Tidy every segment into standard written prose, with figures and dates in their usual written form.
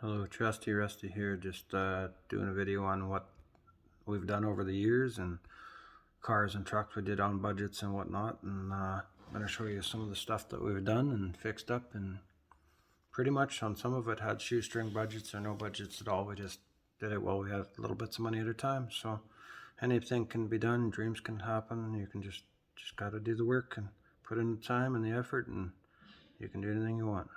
Hello, Trusty Rusty here, just doing a video on what we've done over the years and cars and trucks we did on budgets and whatnot. And I'm going to show you some of the stuff that we've done and fixed up. And pretty much on some of it had shoestring budgets or no budgets at all. We just did it while we had little bits of money at a time. So anything can be done, dreams can happen. You can just got to do the work and put in the time and the effort, and you can do anything you want.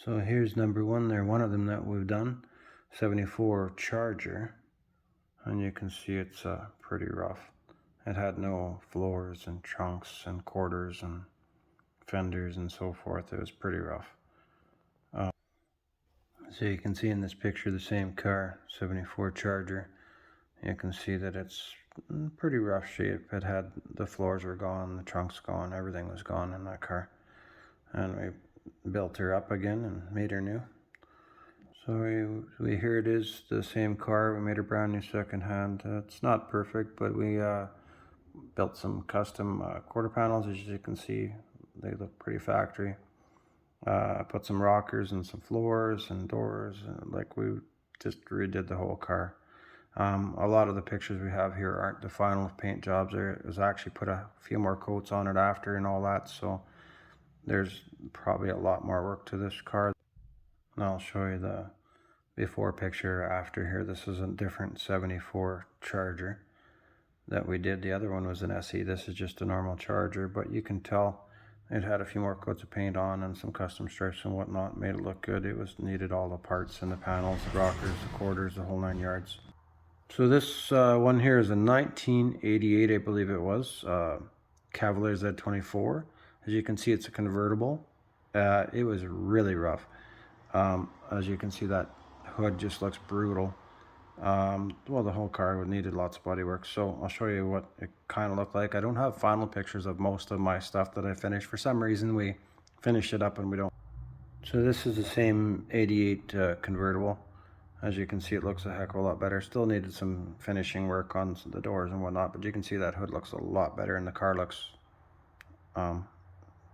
So here's number one there, one of them that we've done, 74 Charger, and you can see it's pretty rough. It had no floors and trunks and quarters and fenders and so forth. It was pretty rough. So you can see in this picture the same car, 74 Charger. You can see that it's in pretty rough shape. It had, the floors were gone, the trunks gone, everything was gone in that car. And we built her up again and made her new. So we here it is, the same car. We made her brand new second hand. It's not perfect, but we built some custom quarter panels. As you can see, they look pretty factory. Put some rockers and some floors and doors, and like we just redid the whole car. A lot of the pictures we have here aren't the final paint jobs. There was actually put a few more coats on it after and all that, so there's probably a lot more work to this car. And I'll show you the before picture after here. This is a different 74 Charger that we did. The other one was an SE. This is just a normal Charger, but you can tell it had a few more coats of paint on and some custom stripes and whatnot. Made it look good. It was needed all the parts and the panels, the rockers, the quarters, the whole 9 yards. So this one here is a 1988, I believe it was, Cavalier Z24. As you can see, it's a convertible. It was really rough. As you can see, that hood just looks brutal. Well, the whole car needed lots of body work, so I'll show you what it kind of looked like. I don't have final pictures of most of my stuff that I finished. For some reason, we finished it up and we don't. So this is the same 88 convertible. As you can see, it looks a heck of a lot better. Still needed some finishing work on the doors and whatnot, but you can see that hood looks a lot better, and the car looks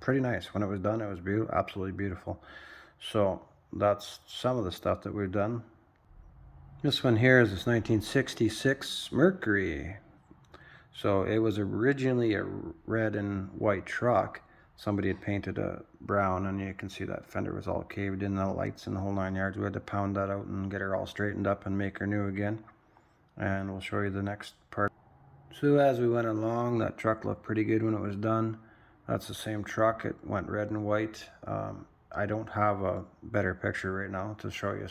pretty nice. When it was done, it was absolutely beautiful. So that's some of the stuff that we've done. This one here is this 1966 Mercury. So it was originally a red and white truck. Somebody had painted a brown, and you can see that fender was all caved in, the lights and the whole 9 yards. We had to pound that out and get her all straightened up and make her new again. And we'll show you the next part. So as we went along, that truck looked pretty good when it was done. That's the same truck. It went red and white. I don't have a better picture right now to show you,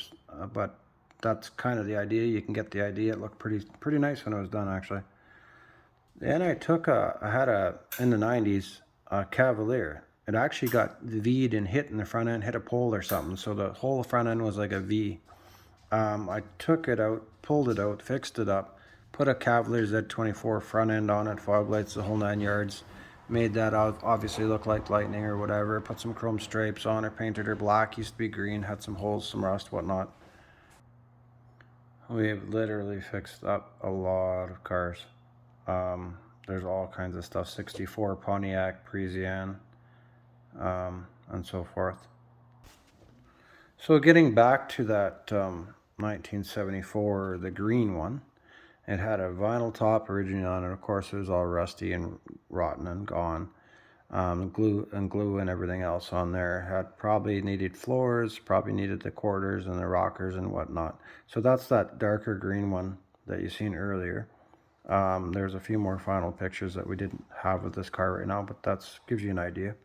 but that's kind of the idea. You can get the idea. It looked pretty nice when it was done, actually. Then I had in the 90s, a Cavalier. It actually got V'd and hit in the front end, hit a pole or something, so the whole front end was like a V. I took it out, pulled it out, fixed it up, put a Cavalier Z24 front end on it, fog lights, the whole 9 yards. Made that obviously look like lightning or whatever. Put some chrome stripes on her, painted her black, used to be green, had some holes, some rust, whatnot. We've literally fixed up a lot of cars. There's all kinds of stuff, 64 Pontiac, Parisienne, and so forth. So getting back to that 1974, the green one, it had a vinyl top originally on it. Of course, it was all rusty and rotten and gone. Glue and everything else on there. Had probably needed floors, probably needed the quarters and the rockers and whatnot. So that's that darker green one that you seen earlier. There's a few more final pictures that we didn't have of this car right now, but that gives you an idea.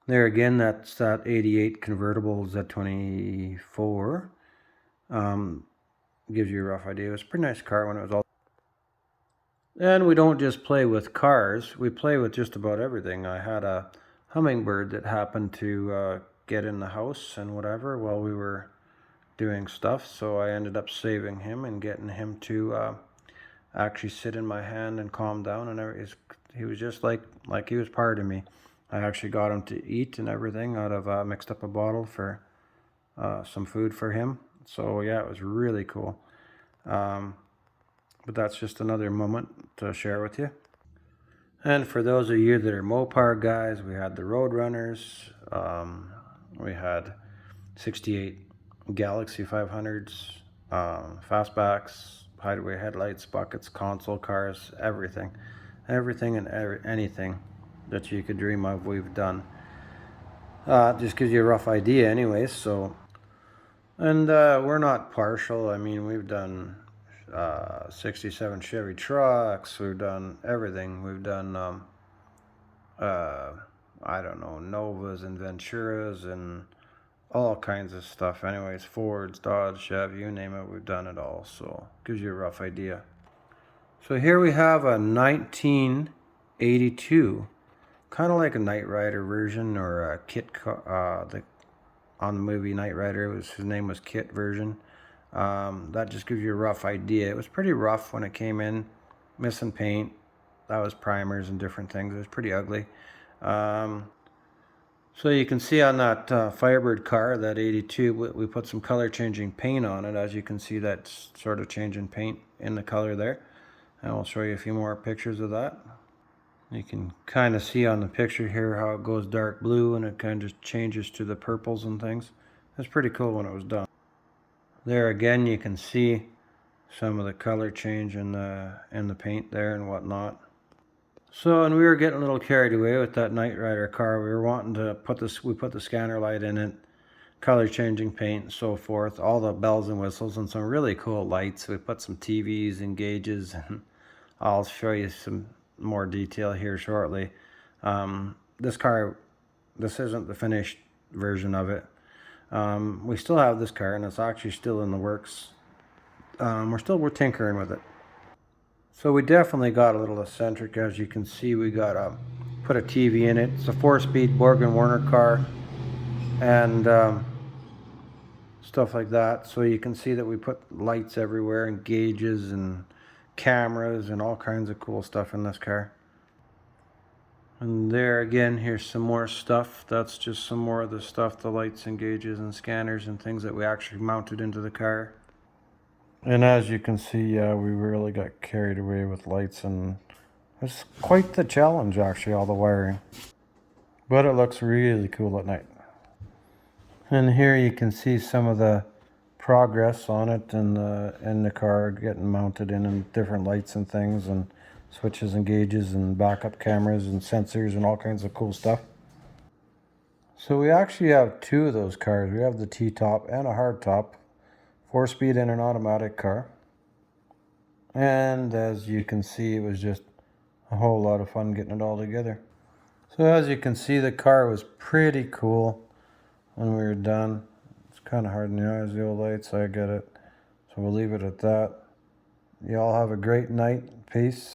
There again, that's that 88 convertible Z24. Gives you a rough idea. It was a pretty nice car when it was all. And we don't just play with cars, we play with just about everything. I had a hummingbird that happened to get in the house and whatever while we were doing stuff, so I ended up saving him and getting him to actually sit in my hand and calm down, and he was just like he was part of me. I actually got him to eat and everything out of mixed up a bottle for some food for him. So yeah, it was really cool. But that's just another moment to share with you. And for those of you that are Mopar guys, we had the Roadrunners. We had '68 Galaxy 500s, fastbacks, hideaway headlights, buckets, console cars, everything. Everything and anything that you could dream of, we've done. Just gives you a rough idea anyways, so. And we're not partial. I mean, we've done 67 Chevy trucks. We've done everything. We've done, I don't know, Novas and Venturas and all kinds of stuff. Anyways, Fords, Dodge, Chevy, you name it, we've done it all. So, gives you a rough idea. So here we have a 1982, kind of like a Knight Rider version or a kit car. On the movie Knight Rider, his name was Kit version. That just gives you a rough idea. It was pretty rough when it came in, missing paint. That was primers and different things. It was pretty ugly. So you can see on that Firebird car, that 82, we put some color changing paint on it. As you can see, that's sort of changing paint in the color there. And I'll show you a few more pictures of that. You can kind of see on the picture here how it goes dark blue and it kind of just changes to the purples and things. It's pretty cool when it was done. There again you can see some of the color change in the paint there and whatnot. So, and we were getting a little carried away with that Knight Rider car. We were wanting to put this, we put the scanner light in it, color changing paint and so forth, all the bells and whistles and some really cool lights. We put some TVs and gauges, and I'll show you some more detail here shortly. This car, this isn't the finished version of it. We still have this car and it's actually still in the works. We're tinkering with it. So we definitely got a little eccentric. As you can see, we got put a TV in it. It's a 4-speed Borg and Warner car and stuff like that. So you can see that we put lights everywhere and gauges and cameras and all kinds of cool stuff in this car. And there again, here's some more stuff. That's just some more of the stuff, the lights and gauges and scanners and things that we actually mounted into the car. And as you can see, yeah, we really got carried away with lights, and it's quite the challenge actually, all the wiring. But it looks really cool at night. And here you can see some of the progress on it and in the car getting mounted in, and different lights and things and switches and gauges and backup cameras and sensors and all kinds of cool stuff. So we actually have two of those cars. We have the T-top and a hardtop, 4-speed and an automatic car. And as you can see, it was just a whole lot of fun getting it all together. So as you can see, the car was pretty cool when we were done. It's kind of hard in the eyes, the old lights, I get it. So we'll leave it at that. You all have a great night. Peace.